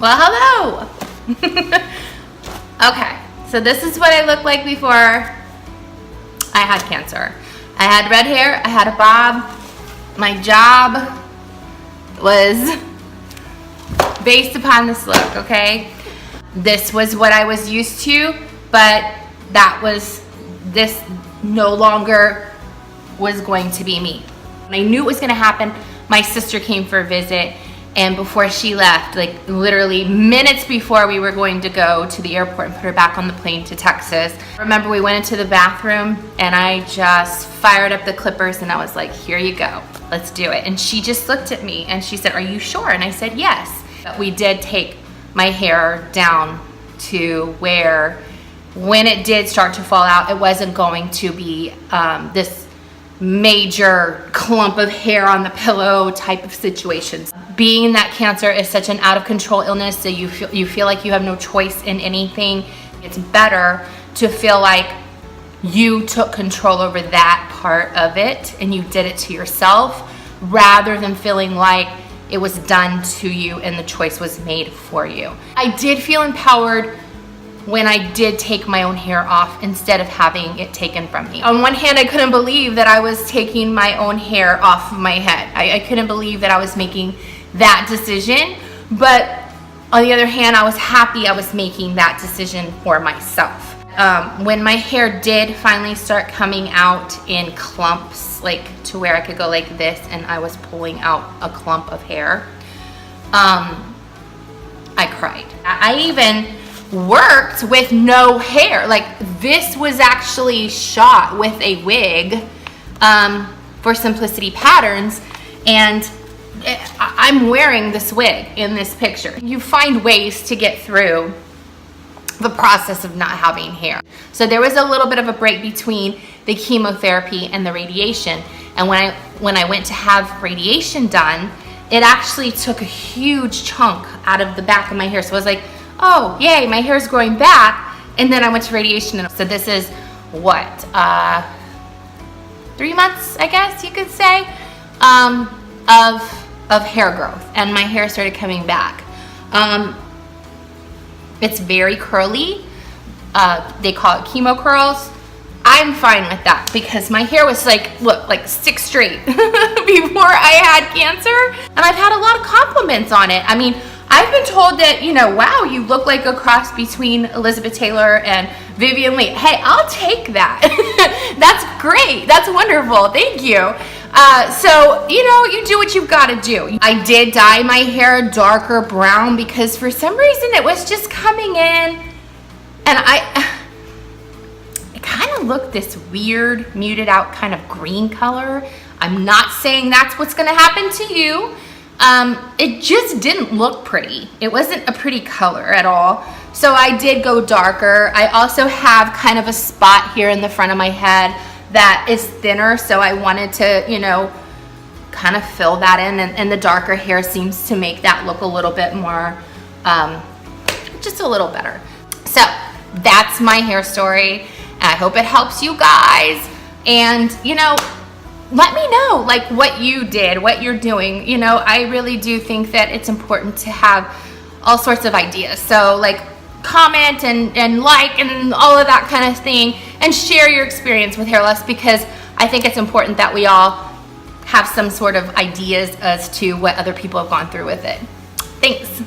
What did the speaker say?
Well, hello. Okay, so this is what I looked like before I had cancer. I had red hair, I had a bob. My job was based upon this look, okay? This was what I was used to, but this no longer was going to be me. I knew it was gonna happen. My sister came for a visit, and before she left, like literally minutes before we were going to go to the airport and put her back on the plane to Texas, I remember we went into the bathroom and I just fired up the clippers and I was like, here you go, let's do it. And she just looked at me and she said, are you sure? And I said, yes. But we did take my hair down to where when it did start to fall out, it wasn't going to be this major clump of hair on the pillow type of situations. Being that cancer is such an out of control illness, so you feel like you have no choice in anything, it's better to feel like you took control over that part of it and you did it to yourself, rather than feeling like it was done to you and the choice was made for you. I did feel empowered when I did take my own hair off instead of having it taken from me. On one hand, I couldn't believe that I was taking my own hair off of my head. I couldn't believe that I was making that decision, but on the other hand, I was happy I was making that decision for myself. When my hair did finally start coming out in clumps, like to where I could go like this and I was pulling out a clump of hair, I cried. I even worked with no hair. Like, this was actually shot with a wig for Simplicity Patterns, and I'm wearing this wig in this picture. You find ways to get through the process of not having hair. So there was a little bit of a break between the chemotherapy and the radiation, and when I went to have radiation done, it actually took a huge chunk out of the back of my hair. So I was like, oh, yay, my hair's growing back. And then I went to radiation. So this is what, 3 months, I guess you could say, of hair growth. And my hair started coming back. It's very curly. They call it chemo curls. I'm fine with that because my hair was like, look, like 6 straight before I had cancer. And I've had a lot of compliments on it. I mean, I've been told that, you know, wow, you look like a cross between Elizabeth Taylor and Vivian Leigh. Hey, I'll take that. That's great. That's wonderful. Thank you. So, you know, you do what you've got to do. I did dye my hair darker brown because for some reason it was just coming in, and it kind of looked this weird, muted out kind of green color. I'm not saying that's what's going to happen to you. It just didn't look pretty. It wasn't a pretty color at all. So I did go darker. I also have kind of a spot here in the front of my head that is thinner, so I wanted to, you know, kind of fill that in, and the darker hair seems to make that look a little bit more, just a little better. So that's my hair story. I hope it helps you guys, and you know, let me know like what you did, what you're doing. You know, I really do think that it's important to have all sorts of ideas. So like comment and like and all of that kind of thing, and share your experience with hair loss, because I think it's important that we all have some sort of ideas as to what other people have gone through with it. Thanks.